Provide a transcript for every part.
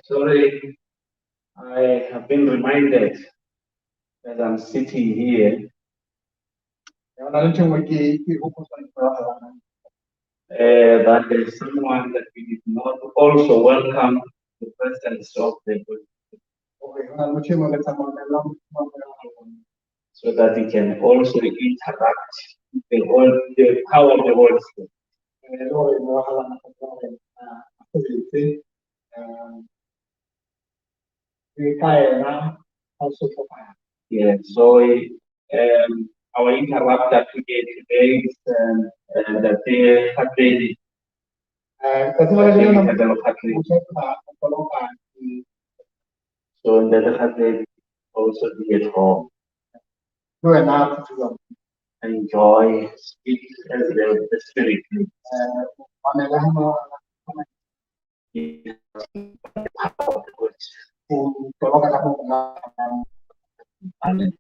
Sorry, I have been reminded as I'm sitting here that there is someone that we did not also welcome the presence of the so that he can also interact with the power of the Holy Spirit. Yeah, so our interrupter today is that they have been So in the other also be at home. Enjoy, speak as the spirit leads. Amen.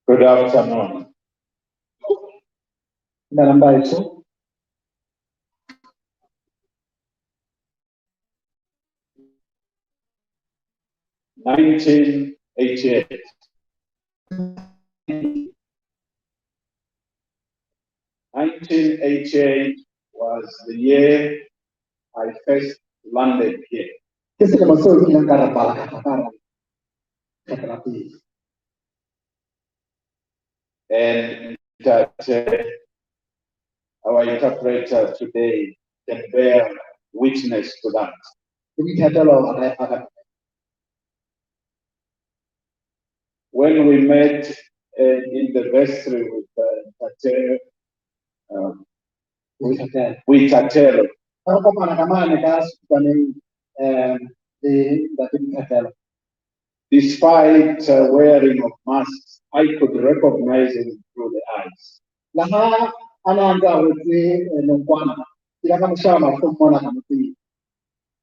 Good afternoon. Number 1988. 1988 was the year I first landed here. And that our interpreter today can bear witness to that. When we met in the vestry with Tatelo, despite wearing of masks, I could recognize him through the eyes.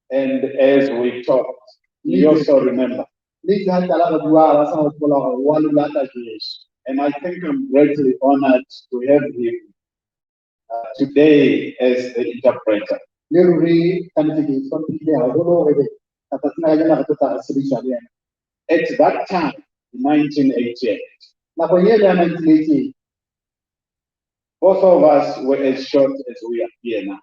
And as we talked, you also remember. And I think I'm greatly honored to have him today as the interpreter. At that time, 1988, both of us were as short as we are here now.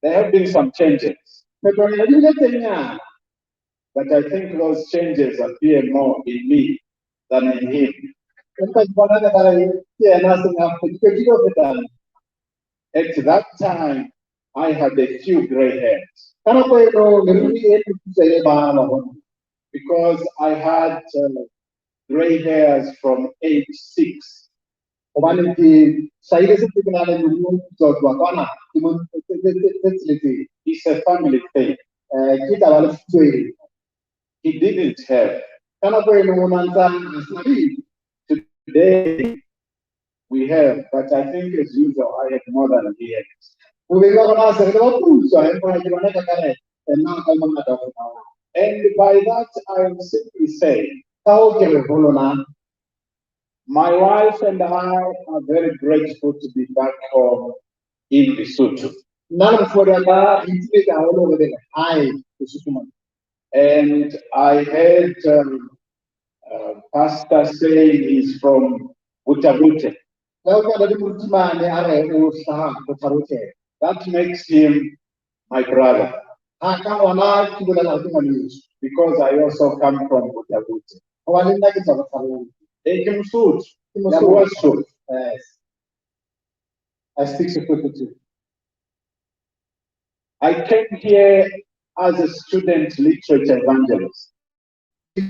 There have been some changes, but I think those changes appear more in me than in him. At that time, I had a few gray hairs because I had gray hairs from age 6. It's a family thing. He didn't have. Today we have, but I think as usual I have more than he has. And by that I am simply saying, my wife and I are very grateful to be back home in Lesotho. And I heard Pastor saying he's from Boqhoku. That makes him my brother. Because I also come from Boqhoku. Taking food. Yes. I speak Sesotho too. I came here as a student literature evangelist. I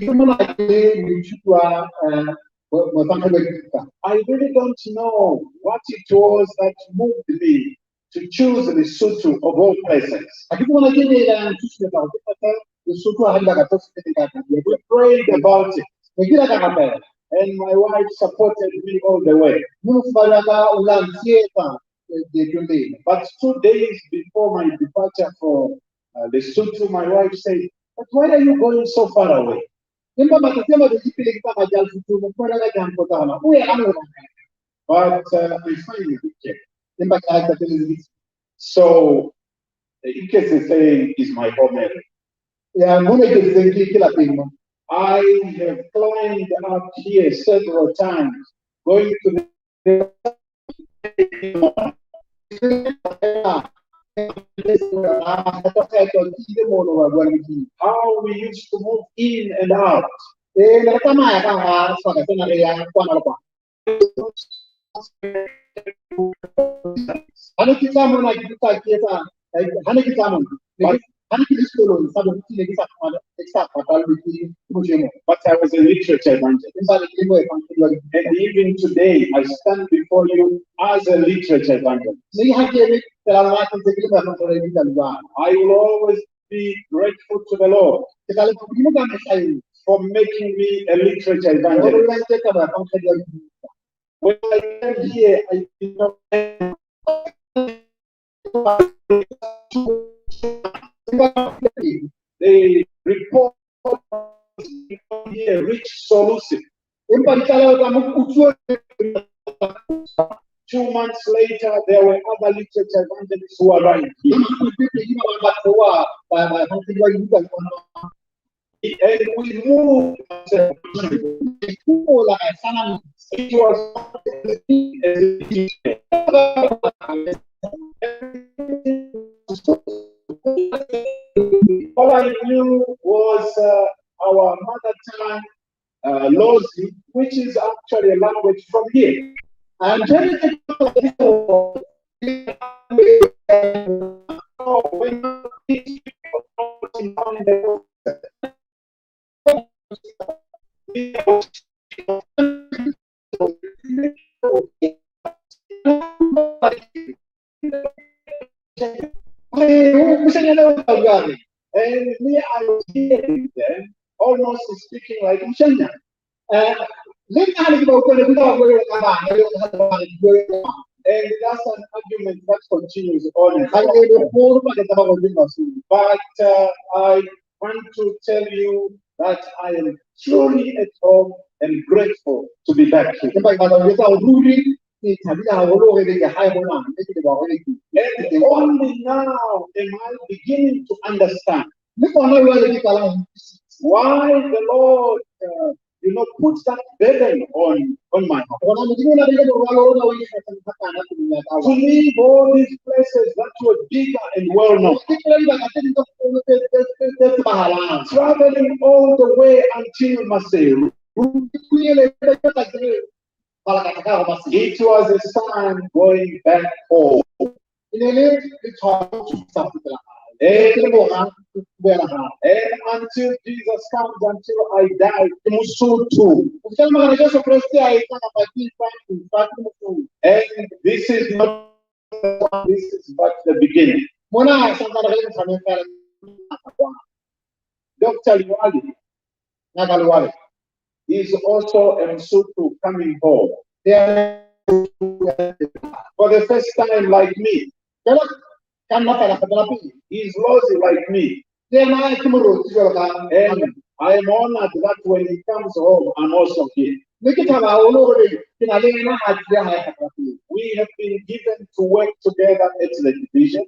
really don't know what it was that moved me to choose Lesotho of all places. We prayed about it. And my wife supported me all the way. But 2 days before my departure for Lesotho, my wife said, "But why are you going so far away?" But I finally became. So Ikese saying is my home area. I have climbed up here several times, going to the how we used to move in and out. But I was a literature evangelist. And even today, I stand before you as a literature evangelist. I will always be grateful to the Lord for making me a literature evangelist. When I came here, I did not the report here reached solution. 2 months later, there were other literature evangelists who arrived here. And we moved. It was all I knew was our mother tongue, Lozi, which is actually a language from here. And and me, I was hearing them almost speaking like Mshanya. And that's an argument that continues on. But I want to tell you that I am truly at home and grateful to be back here. And only now am I beginning to understand why the Lord puts that burden on my heart. To leave all these places that were bigger and well known. Traveling all the way until Maseru. It was a sign going back home. And until Jesus comes, until I die, and this is not, this is but the beginning. Dr. Liwali is also a Msutu coming home for the first time, like me. He's lost like me. And I am honored that when he comes home, I'm also here. We have been given to work together at the division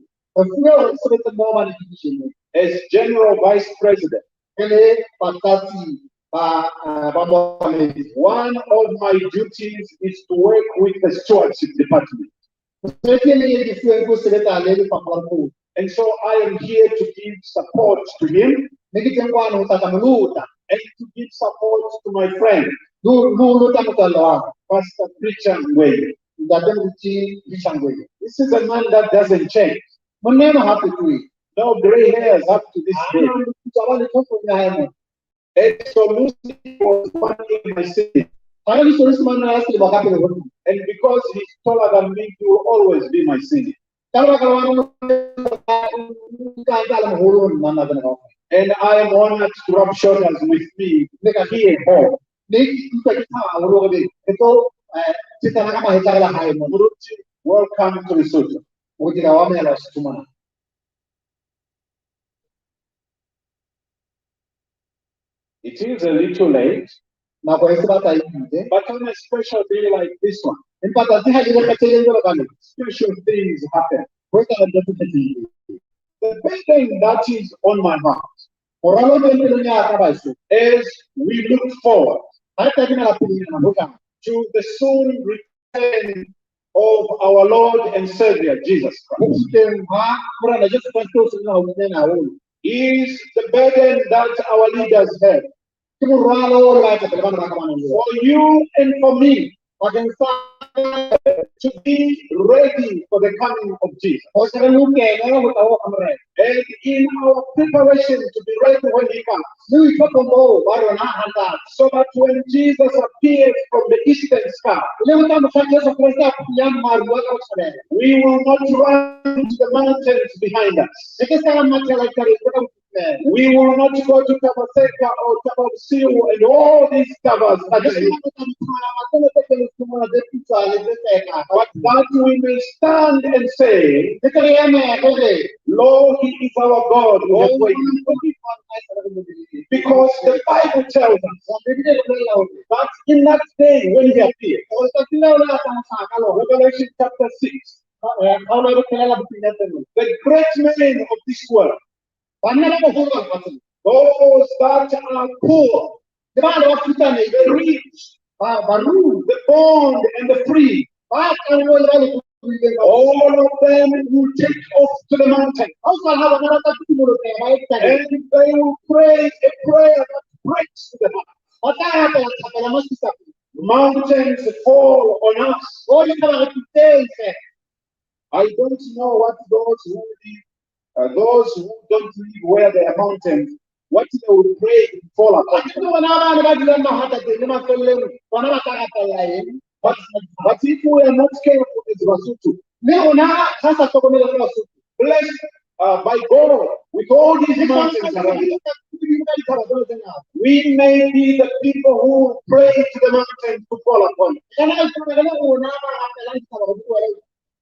as General Vice President. One of my duties is to work with the stewardship department. And so I am here to give support to him and to give support to my friend, Pastor Preacher Ngwe. This is a man that doesn't change. No gray hairs up to this day. And so Lucy was one in my city. And because he's taller than me, he will always be my senior. And I am honored to rub shoulders with me here at home. Welcome to Lesotho. It is a little late, but on a special day like this one, special things happen. The big thing that is on my heart, as we look forward to the soon return of our Lord and Savior, Jesus Christ, is the burden that our leaders have. For you and for me, to be ready for the coming of Jesus. And in our preparation to be ready when he comes, so that when Jesus appears from the eastern sky, we will not run to the mountains behind us. We will not go to Tabaseka or Tabasiu and all these covers. But that we may stand and say, Lord, He is our God. Because the Bible tells us that in that day when He appears, Revelation chapter 6, the great men of this world, those that are poor, the rich, the bond and the free, all of them will take off to the mountain. And they will pray a prayer that breaks the heart. Mountains fall on us. I don't know what those who don't live where there are mountains, what they will pray to fall apart. But if we are not careful as Basutu, blessed by God with all these mountains around us, we may be the people who pray to the mountains to fall upon us.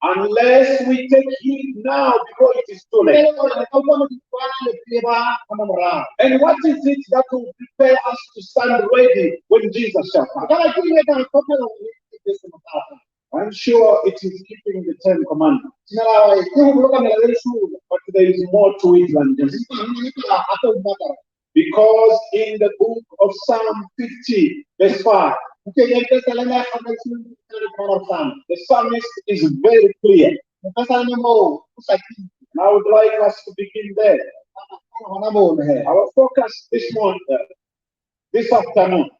Unless we take heed now before it is too late. And what is it that will prepare us to stand ready when Jesus shall come? I'm sure it is keeping the 10 Commandments. But there is more to it than this. Because in the book of Psalm 50, verse 5, the psalmist is very clear. I would like us to begin there. Our focus this afternoon,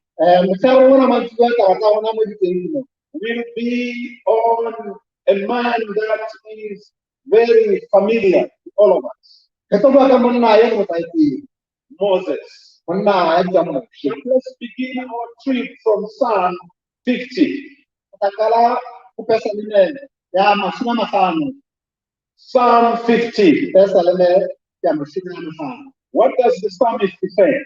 will be on a man that is very familiar to all of us. Moses. Let's begin our trip from Psalm 50. Psalm 50. What does the psalmist say?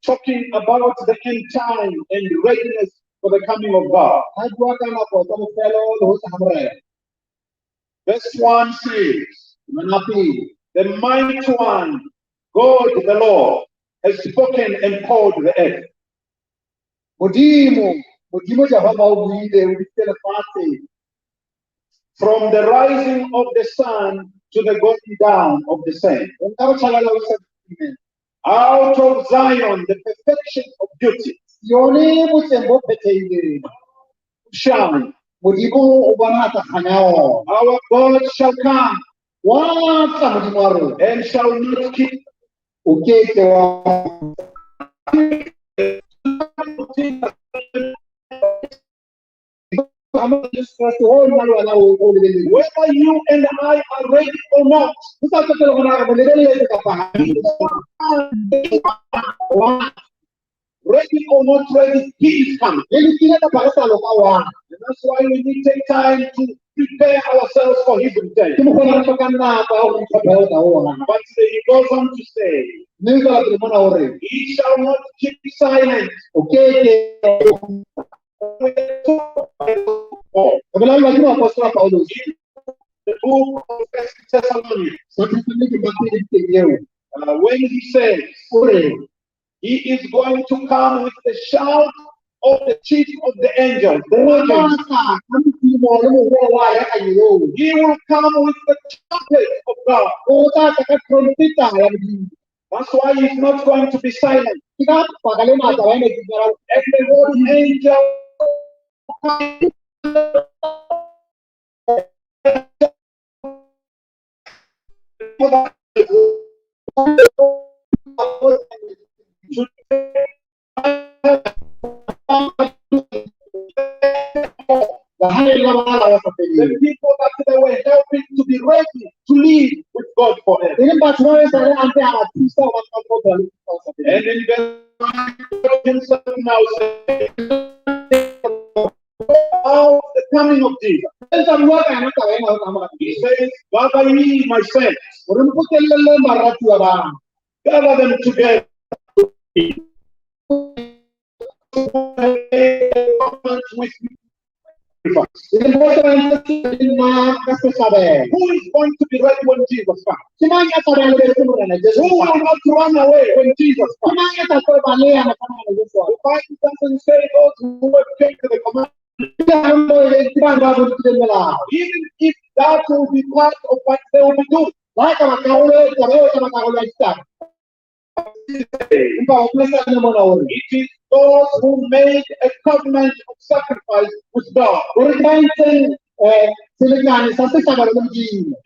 Talking about the end time and readiness for the coming of God. Verse 1 says, the mighty one, God the Lord, has spoken and called the earth. From the rising of the sun to the going down of the same. Out of Zion, the perfection of beauty shine. Our God shall come and shall not keep. Whether you and I are ready or not, ready or not ready, He is coming. And that's why we need to take time to prepare ourselves for His return. But He goes on to say, He shall not keep silent. The book of 1 Thessalonians, when he says, He is going to come with the shout of the chief of the angels. He will come with the trumpet of God. That's why He's not going to be silent. And the whole angel The people that they were helping to be ready to live with God forever. And in himself now says, of the coming of Jesus. He says, Gather ye my saints, gather them together. With me. Who is going to be ready when Jesus comes? Who will not run away when Jesus comes? The Bible doesn't say those who have came to the command. Even if that will be part of what they will be doing. It is those who made a covenant of sacrifice with God.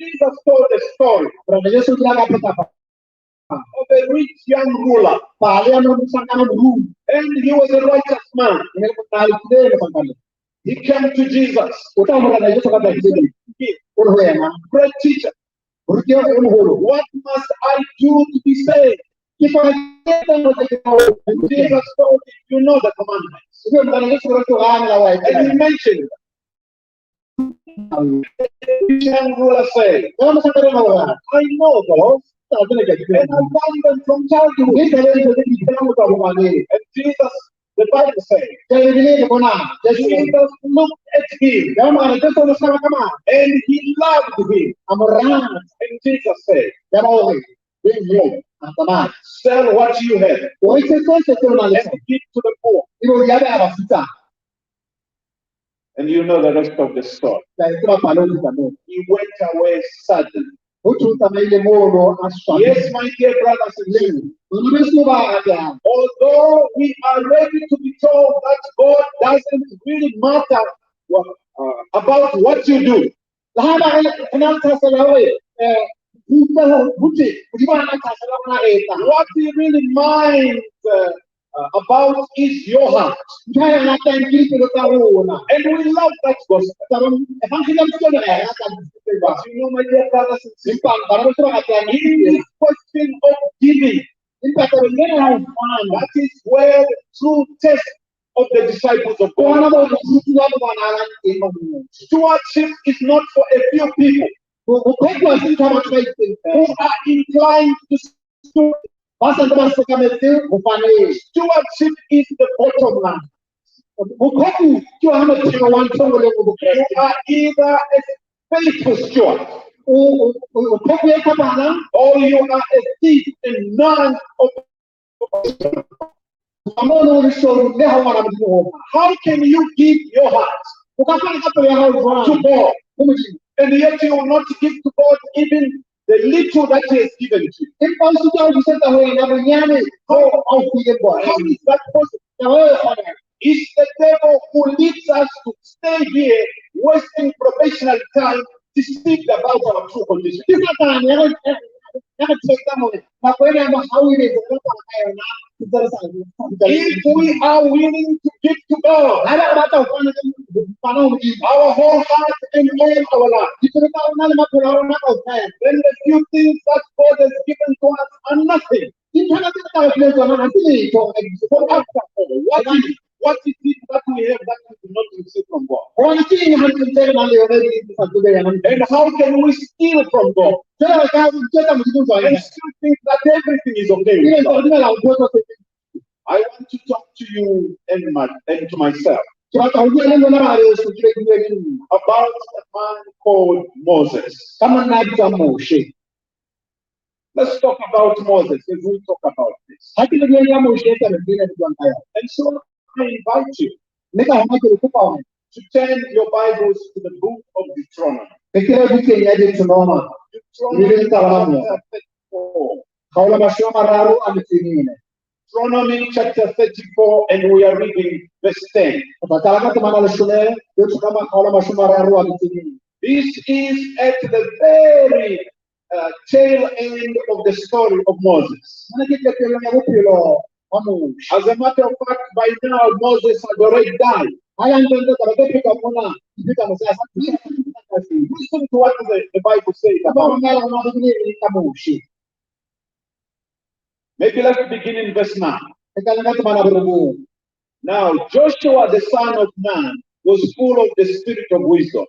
Jesus told a story of a rich young ruler, and he was a righteous man. He came to Jesus. Great teacher, what must I do to be saved? If I get them, Jesus told him, you know the commandments. And he mentioned the young ruler said, I know those. And abandoned from childhood. And Jesus, the Bible says, Jesus looked at him and he loved him. And Jesus said, sell what you have and give to the poor. And you know the rest of the story. He went away sadly. Yes, my dear brothers and sisters, although we are ready to be told that God doesn't really matter about what you do, what he really minds about is your heart. And we love that gospel. But you know, my dear brothers and sisters, in this question of giving, that is where the true test of the disciples of God. Stewardship is not for a few people who are inclined to steward. Stewardship is the bottom line. You are either a faithful steward, or you are a thief and none of. How can you give your heart to God, and yet you will not give to God even the little that He has given to you? How is that possible? It's the devil who leads us to stay here, wasting professional time to speak about our true condition. If we are willing to give to God our whole heart and all our life, then the few things that God has given to us are nothing. What is it that we have that we do not receive from God? And how can we steal from God and still think that everything is okay with God? I want to talk to you and to myself about a man called Moses. Let's talk about Moses as we talk about this. And so I invite you to turn your Bibles to the book of Deuteronomy. Deuteronomy chapter 34. Deuteronomy chapter 34, and we are reading verse 10. This is at the very tail end of the story of Moses. As a matter of fact, by now Moses had already died. Listen to what the Bible says about it. Maybe let's begin in verse 9. Now, Joshua the son of Nun was full of the spirit of wisdom.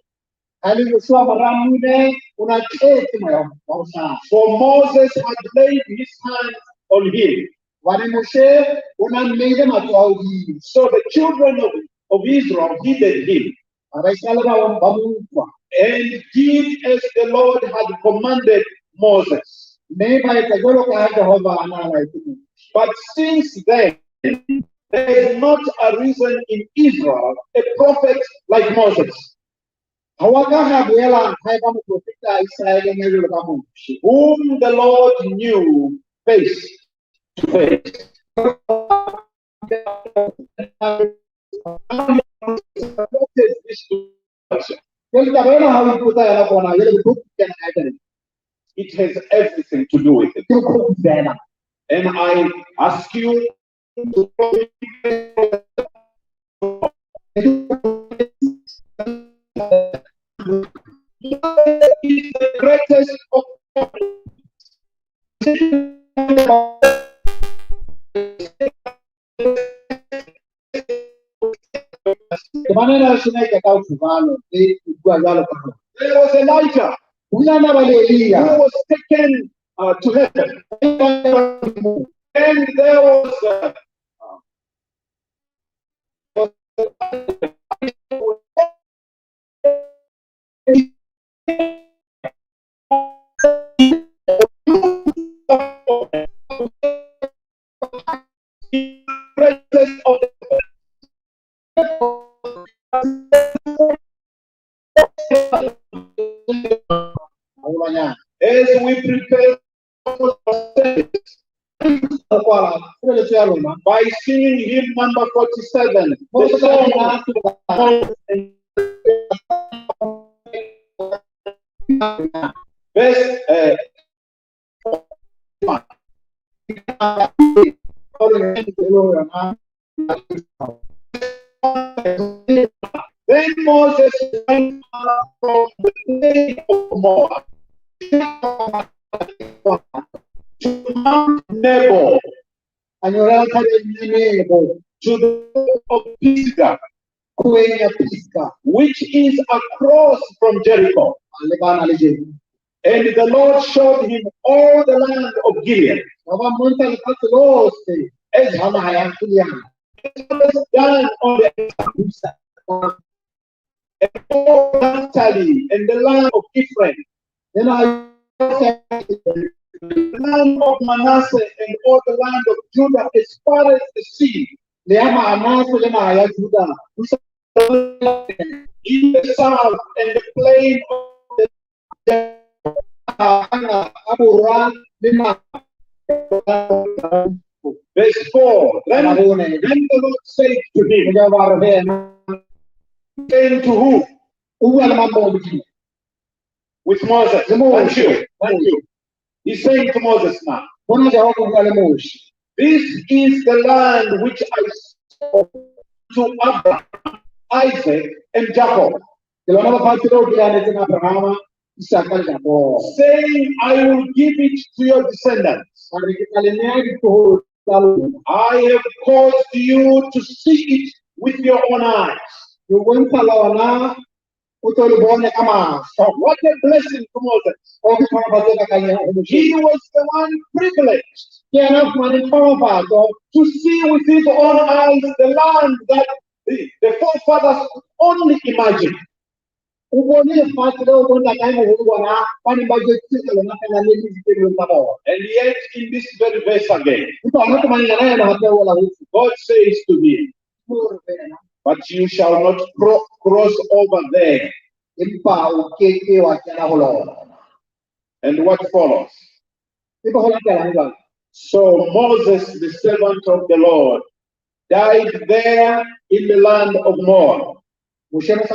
For Moses had laid his hands on him. So the children of Israel heeded him and did as the Lord had commanded Moses. But since then, there is not arisen in Israel a prophet like Moses, whom the Lord knew face to face. It has everything to do with it. And I ask you to is the greatest of there was Elijah who was taken to heaven, and there was as we prepare by singing hymn number 47, verse then Moses went from the plain of Moab to Mount Nebo, to the of Pisgah, which is across from Jericho. And the Lord showed him all the land of Gilead, as done on the and all Naphtali, and the land of Ephraim, the land of Manasseh, and all the land of Judah, as far as the sea, in the south, and the plain of the verse 4. Then the Lord said to him, saying to who? With Moses. Thank you. He's saying to Moses now, this is the land which I saw to Abraham, Isaac, and Jacob, saying, I will give it to your descendants. I have caused you to see it with your own eyes. What a blessing to Moses. He was the one privileged to see with his own eyes the land that the forefathers could only imagine. And yet, in this very verse again, God says to him, but you shall not cross over there. And what follows? So Moses, the servant of the Lord, died there in the land of Moab, according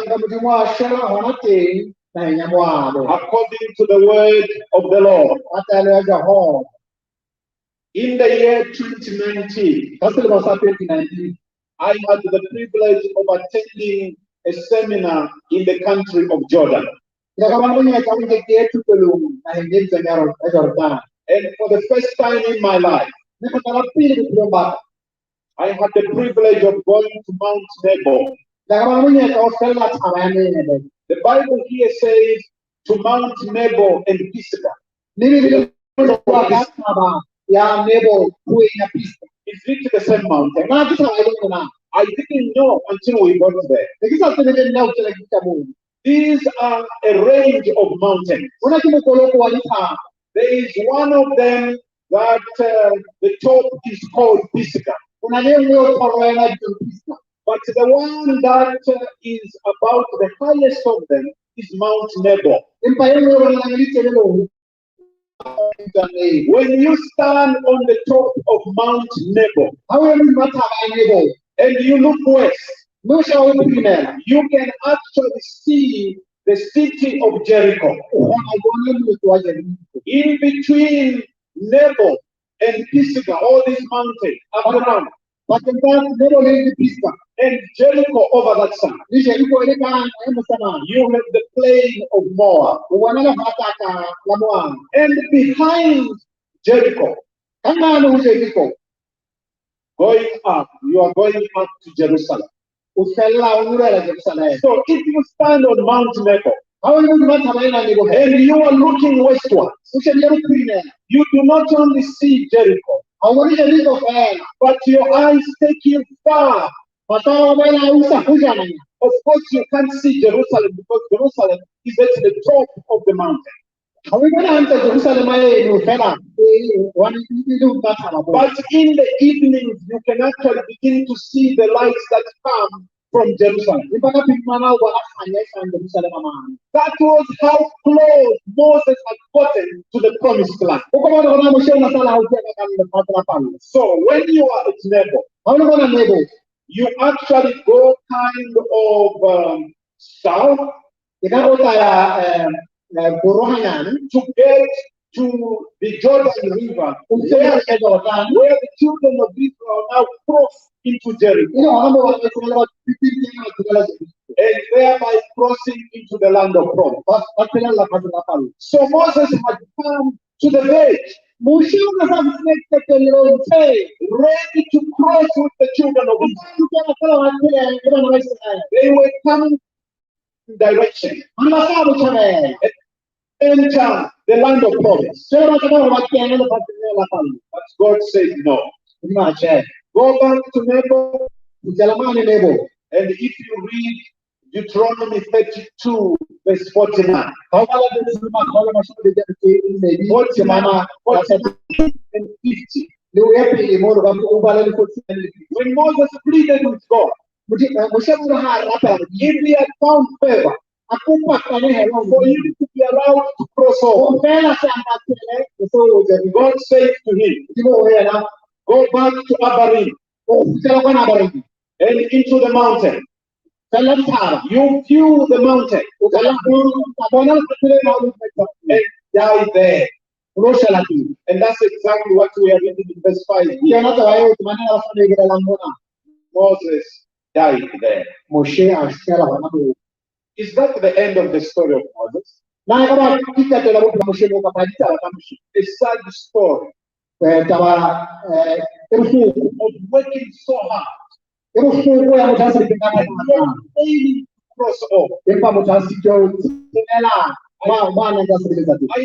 to the word of the Lord. In the year 2019, I had the privilege of attending a seminar in the country of Jordan. And for the first time in my life, I had the privilege of going to Mount Nebo. The Bible here says to Mount Nebo and Pisgah. Is it the same mountain? I didn't know until we got there. These are a range of mountains. There is one of them that the top is called Pisgah. But the one that is about the highest of them is Mount Nebo. When you stand on the top of Mount Nebo and you look west, you can actually see the city of Jericho. In between Nebo and Pisgah, all these mountains up around, and Jericho over that side, you have the plain of Moab. And behind Jericho, going up, you are going up to Jerusalem. So if you stand on Mount Nebo and you are looking westward, you do not only see Jericho, but your eyes take you far. Of course, you can't see Jerusalem because Jerusalem is at the top of the mountain. But in the evenings, you can actually begin to see the lights that come from Jerusalem. That was how close Moses had gotten to the promised land. So when you are at Nebo, you actually go kind of south to get to the Jordan River, where the children of Israel now cross into Jericho, and thereby crossing into the land of promise. So Moses had come to the village, ready to cross with the children of Israel. They were coming in direction and enter the land of promise. But God said no. Go back to Nebo, and if you read Deuteronomy 32, verse 49, 49 and 50. When Moses pleaded with God, if he had found favor for him to be allowed to cross over, God said to him, go back to Abarim and into the mountain. You view the mountain and die there. And that's exactly what we are reading in verse 5. Moses died there. Is that the end of the story of Moses? A sad story of working so hard. Failing to cross over. I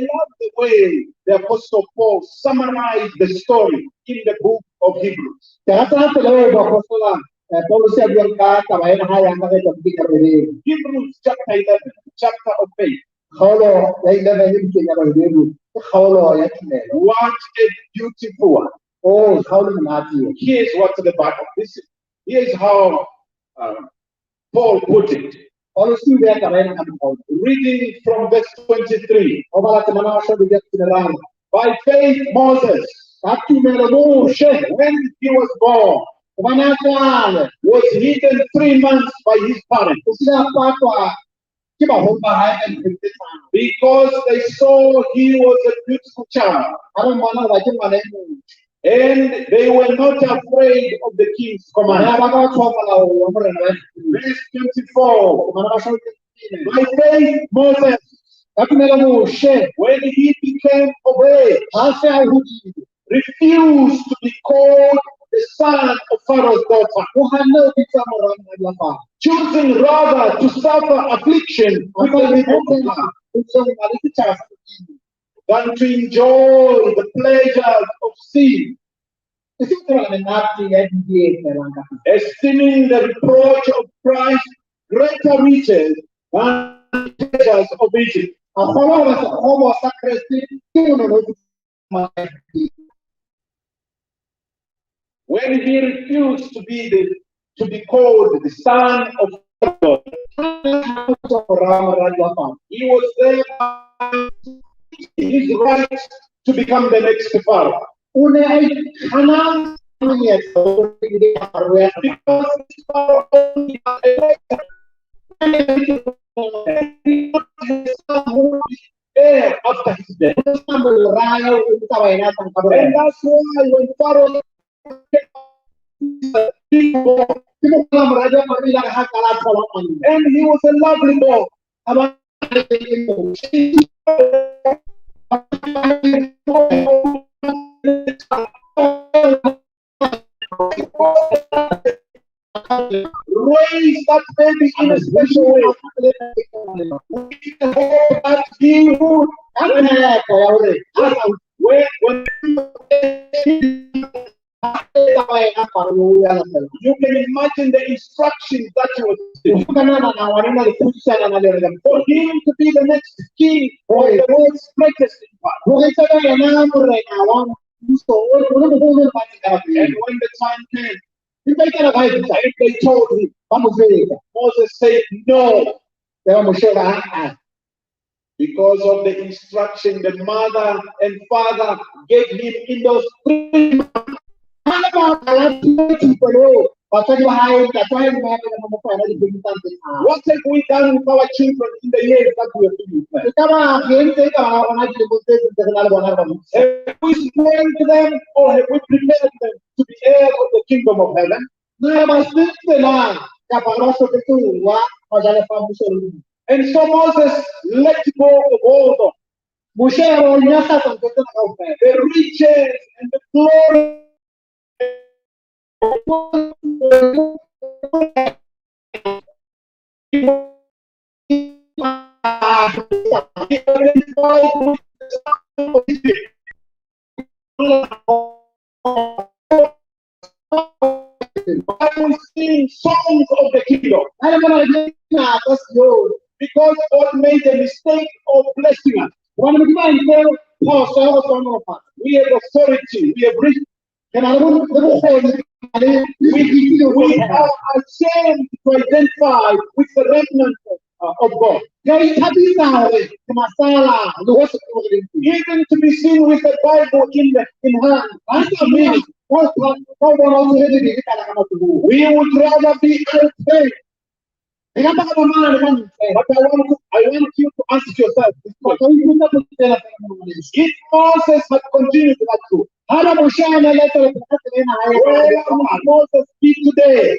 love the way the Apostle Paul summarized the story in the book of Hebrews. Hebrews chapter 11, chapter of faith. What a beautiful one. Here's what the Bible. Here's how Paul put it. Reading from verse 23. By faith, Moses, when he was born, was hidden 3 months by his parents. Because they saw he was a beautiful child. And they were not afraid of the king's command. Verse 24. By faith, Moses, when he became obeyed, refused to be called the son of Pharaoh's daughter, choosing rather to suffer affliction than to enjoy the pleasures of sin, esteeming the reproach of Christ greater riches than the pleasures of Egypt. When he refused to be called the son of God, he was there his right to become the next Pharaoh. Because after his death. And that's why when Pharaoh and he was a lovely boy. Raise that baby in a special way. We hope that he would. You can imagine the instructions that he was given. For him to be the next king or the world's greatest empire. And when the time came, they told him, Moses said no. Because of the instruction the mother and father gave him in those 3 months. What have we done with our children in the years that we have been with them? Have we spoiled them or have we prepared them to be heirs of the kingdom of heaven? And so Moses let go of all of the riches and the glory. I will sing songs of the kingdom. Because God made a mistake of blessing us. We have authority. We have reached. We are ashamed to identify with the remnant of God. Even to be seen with the Bible in hand. We would rather be unfair. But I want you to ask yourself, if Moses had continued that too, where would Moses be today?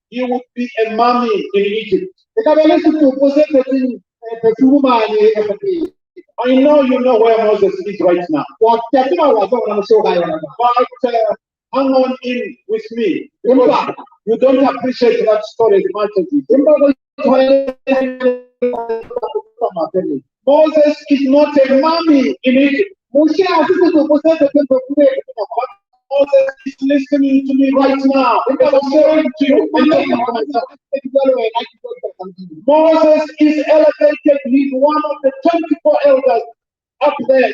He would be a mummy in Egypt. I know you know where Moses is right now. But hang on in with me. Because you don't appreciate that story as much as you do. Moses is not a mummy in Egypt. Moses is listening to me right now. Because I'm sharing to you. Moses is elevated. He's one of the 24 elders up there.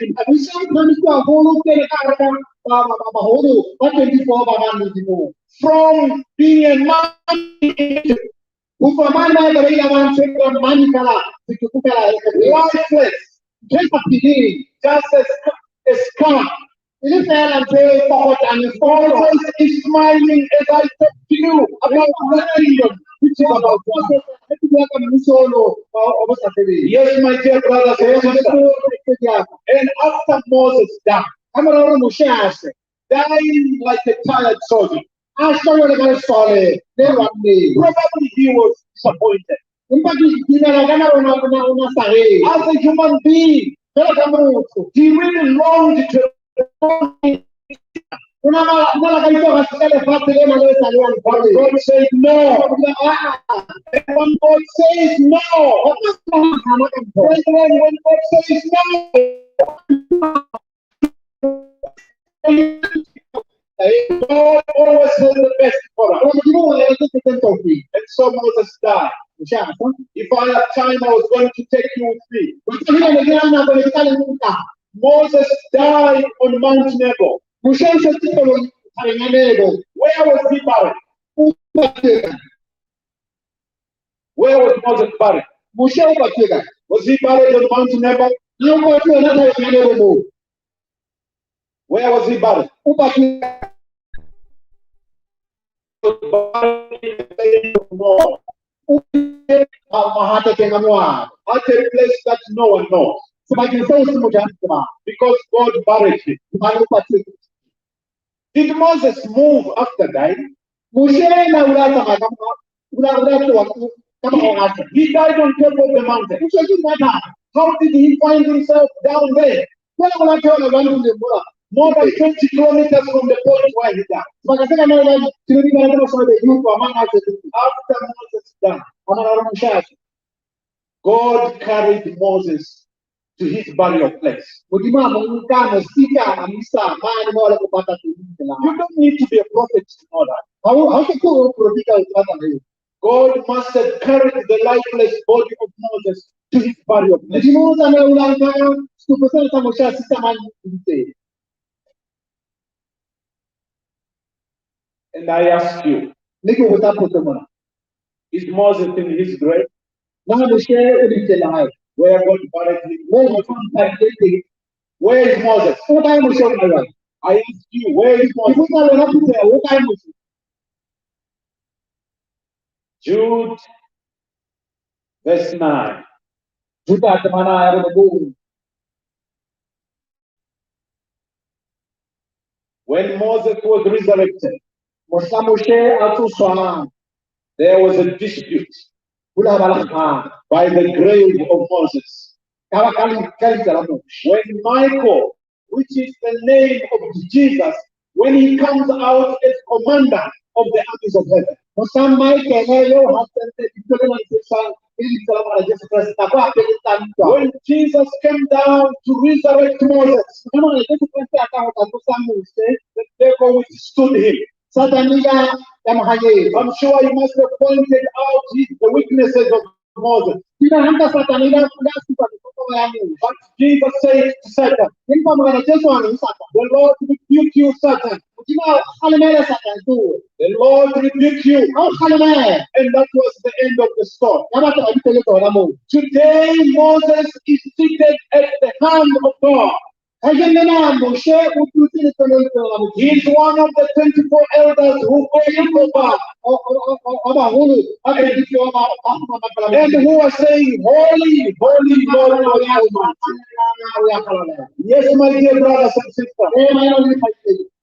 From being a man in Egypt, lifeless, just a scar. Moses is smiling as I talk to you about the kingdom, which is about God. Yes, my dear brothers and sisters. And after Moses died, dying like a tired soldier, probably he was disappointed. As a human being, he really longed to. God says no. And when God says no, when God says no, God always has the best for us. And so Moses died. If I had time, I was going to take you with me. Moses died on Mount Nebo. Where was he buried? Where was Moses buried? Was he buried on Mount Nebo? Where was he buried? At a place that no one knows. Because God buried him. Did Moses move after dying? He died on top of the mountain. How did he find himself down there? More than 20 kilometers from the point where he died. After Moses died, God carried Moses to his burial place. You don't need to be a prophet to know that. God must have carried the lifeless body of Moses to his burial place. And I ask you, is Moses in his grave? Where God buried him? Where is Moses? I ask you, where is Moses? Jude, verse 9. When Moses was resurrected, there was a dispute by the grave of Moses. When Michael, which is the name of Jesus, when he comes out as commander of the armies of heaven. When Jesus came down to resurrect Moses, the devil withstood him. I'm sure he must have pointed out the weaknesses of Moses. But Jesus said to Satan, the Lord rebuke you, Satan. The Lord rebuke you. And that was the end of the story. Today Moses is seated at the hand of God. He is one of the 24 elders who go and who are saying, holy, holy Lord Almighty. Yes, my dear brothers and sisters,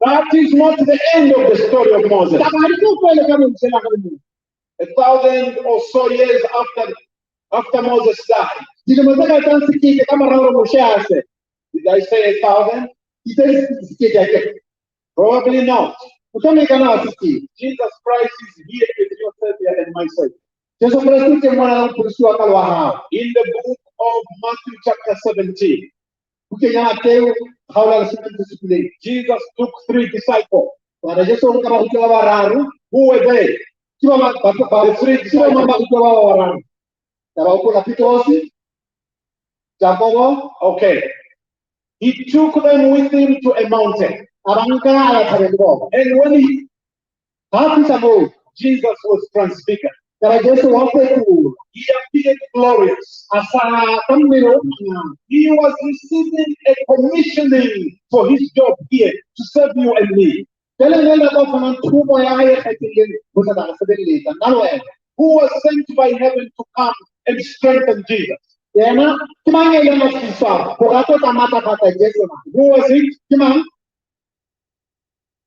that is not the end of the story of Moses. 1,000 or so years after Moses died. Did I say 1,000? Probably not. Jesus Christ is here with yourself and myself. In the book of Matthew chapter 17, Jesus took 3 disciples. Who were they? The 3 disciples. Okay. He took them with him to a mountain. And when Jesus was transfigured, he appeared glorious. He was receiving a commissioning for his job here to serve you and me. Who was sent by heaven to come and strengthen Jesus? Who was it?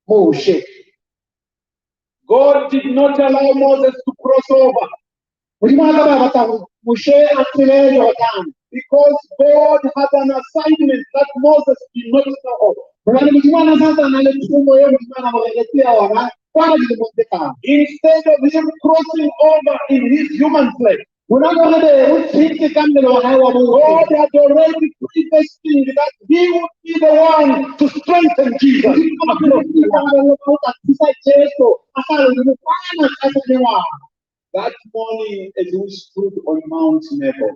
Moshe. God did not allow Moses to cross over. Because God had an assignment that Moses did not know of. Instead of him crossing over in his human flesh, God had already predestined that he would be the one to strengthen Jesus. That morning, as we stood on Mount Nebo,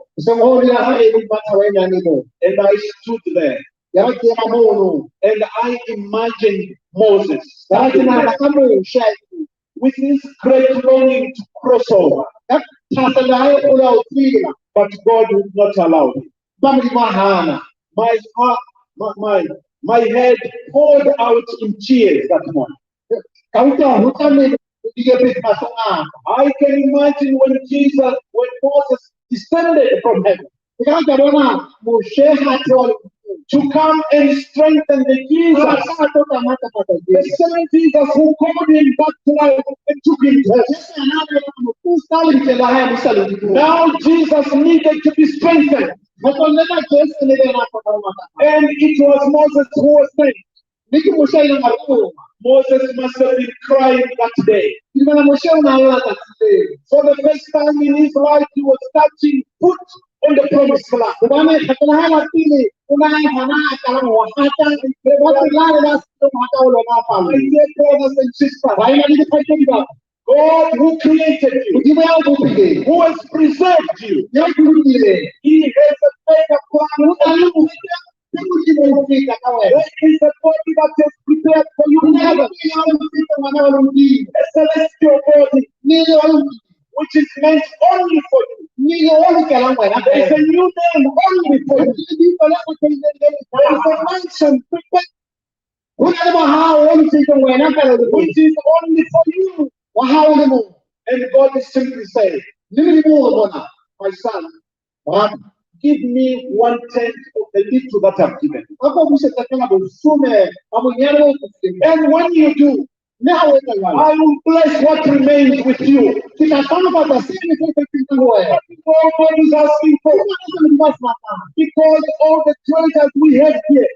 and I stood there, and I imagined Moses with his great longing to cross over. But God would not allow him. My head poured out in tears that morning. I can imagine when Moses descended from heaven to come and strengthen the Jesus, the same Jesus who called him back to life and took him to heaven. Now Jesus needed to be strengthened, and it was Moses who was saying, Moses must have been crying that day. For the first time in his life, he was touching foot on the promised land. My dear brothers and sisters, God who created you, who has preserved you, he has a better plan. There is a body that is prepared for you in heaven. A celestial body, which is meant only for you. There is a new name only for you. There is a mansion prepared, which is only for you. And God is simply saying, my son, give me 1/10 of the little that I've given. And when you do, I will bless what remains with you. What God is asking for, because all the treasures we have here,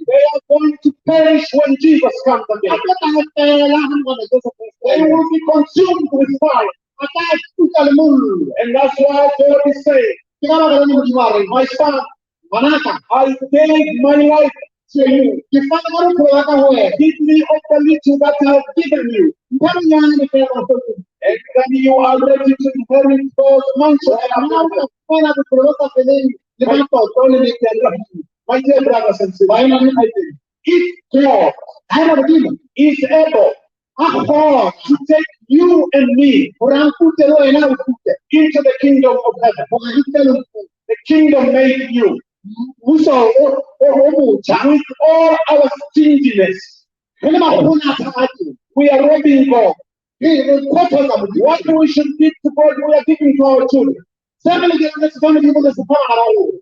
they are going to perish when Jesus comes again. They will be consumed with fire. And that's why God is saying, my son, I gave my life to you. Give me of the little that I have given you. And then you are ready to inherit those mansions. My dear brothers and sisters, if God is able to take you and me into the kingdom of heaven, the kingdom made you, with all our stinginess, we are robbing God. What we should give to God, we are giving to our children.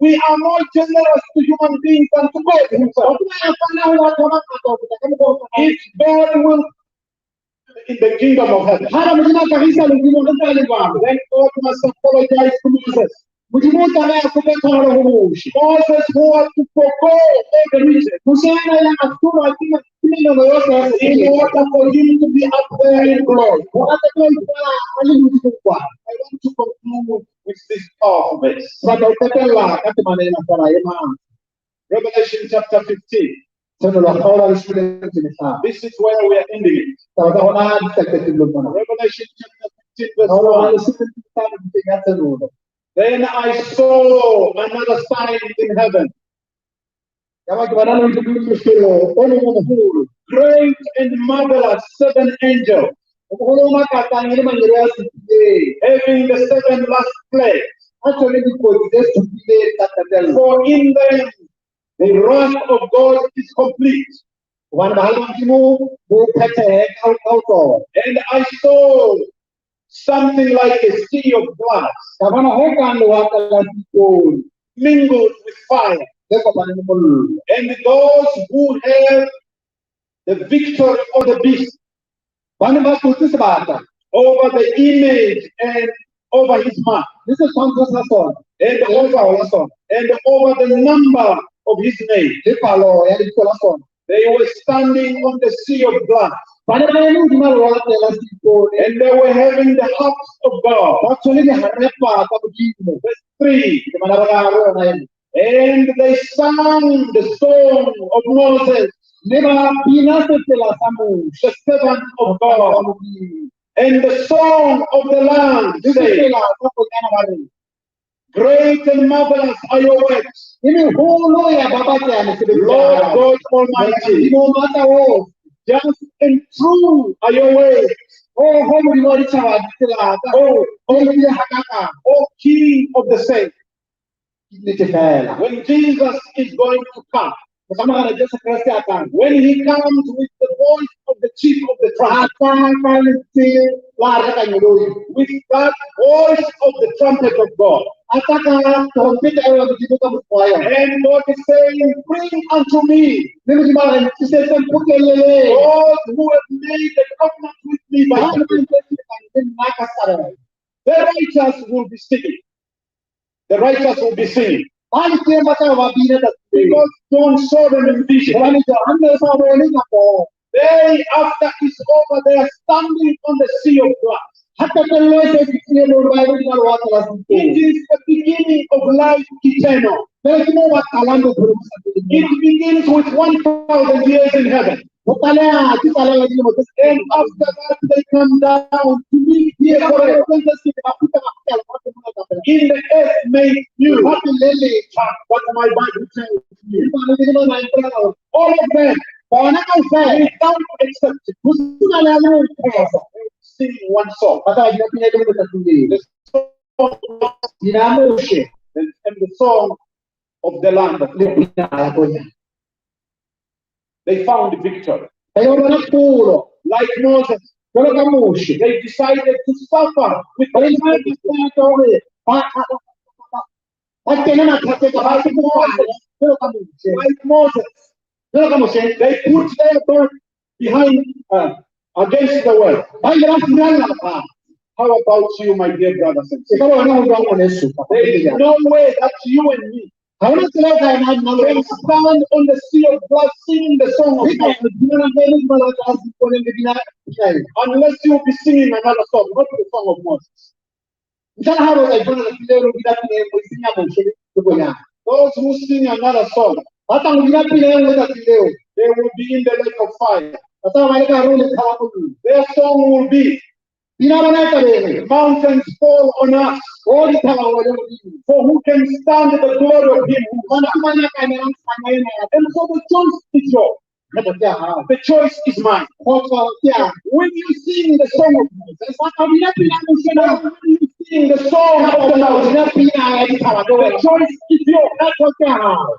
We are more generous to human beings than to God himself. If God will in the kingdom of heaven, then God must apologize to Moses. Moses who had to forgo all the riches in order for him to be up there in glory. I want to conclude with this powerful verse. Revelation chapter 15. This is where we are ending it. Revelation chapter 15 verse 1. Then I saw another sign in heaven. Great and marvelous 7 angels. having the 7 last plagues. For in them the wrath of God is complete. And I saw something like a sea of glass mingled with fire. And those who have the victory of the beast over the image and over his mark, and over the number of his name. They were standing on the sea of glass. And they were having the harps of God. Verse 3. And they sang the song of Moses, the servant of God, and the song of the Lamb, saying, great and marvelous are your works, Lord God Almighty. Just and true are your ways, O King of the saints. When Jesus is going to come, when he comes with the voice of the chief of the trumpet, with that voice of the trumpet of God, and God is saying, bring unto me those who have made the covenant with me by the righteous will be singing. The righteous will be singing. Because John saw them in vision. Day after it's over, they are standing on the sea of glass. It is the beginning of life eternal. It begins with 1,000 years in heaven. And after that, they come down to meet here in the earth made new. What my Bible tells me. All of them, without exception, sing one song. The song and the song of the Lamb. They found victory. Like Moses, they decided to suffer with the like Moses, they put their back behind against the wall. How about you, my dear brothers and sisters? There is no way that you and me can stand on the sea of glass singing the song of God unless you will be singing another song, not the song of Moses. Those who sing another song, they will be in the lake of fire. Their song will be, mountains fall on us. For who can stand the glory of him? And so the choice is yours. The choice is mine. When you sing the song of Moses, when you sing the song of the Lord, the choice is yours.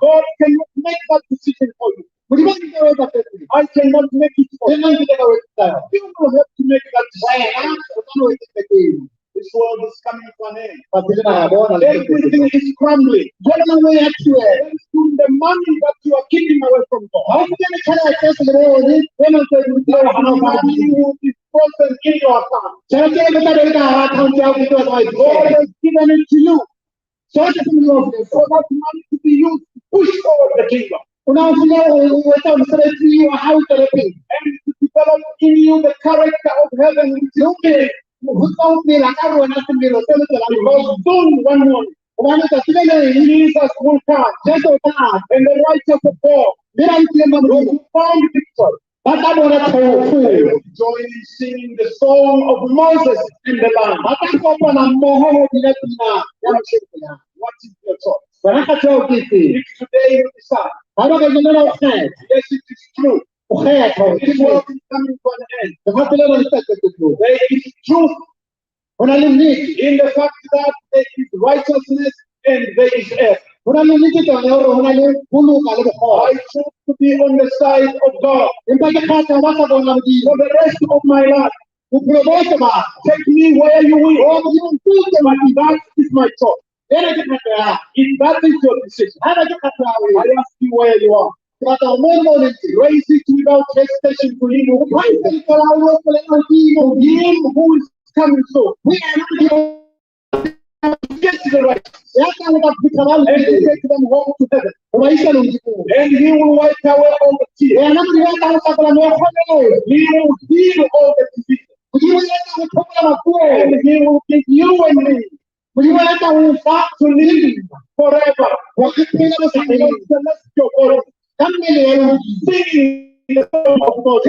God cannot make that decision for you. I cannot make it for you. You will have to make that decision. This world is coming to an end. Everything is crumbling. Very soon the money that you are keeping away from God, the money will be frozen in your account. God has given it to you. So that money to be used to push forward the kingdom. And to develop in you the character of heaven with your king. Because soon one morning, Jesus will come, and the righteous of God will find victory. They will join in singing the song of Moses and the Lamb. What is your choice? If today you decide, yes, it is true, This world is coming to an end. There is truth in the fact that there is righteousness and there is earth. I choose to be on the side of God for the rest of my life. Take me where you will. But that is my choice. If that is your decision, I ask you where you are. Raise it without hesitation to him who is coming soon. Get to the right. And take them home to heaven. And he will wipe away all the tears. He will heal all the diseases. And he will give you and me to live forever. Singing celestial voice. Singing the song of God.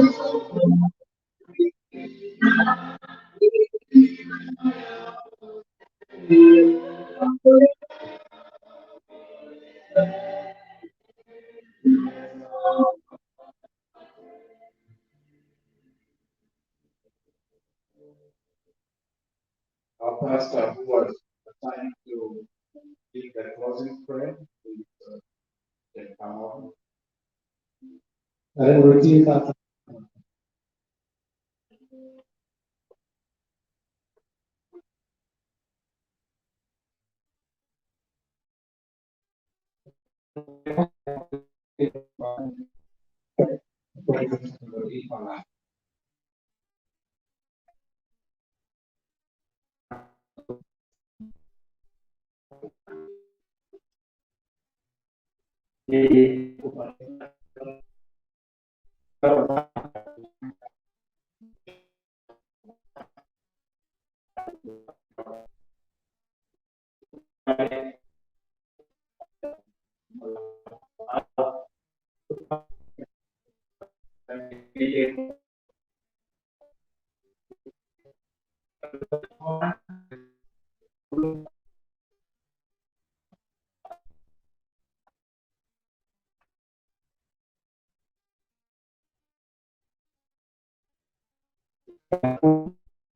Our pastor who was assigned to give the closing prayer, please can come on.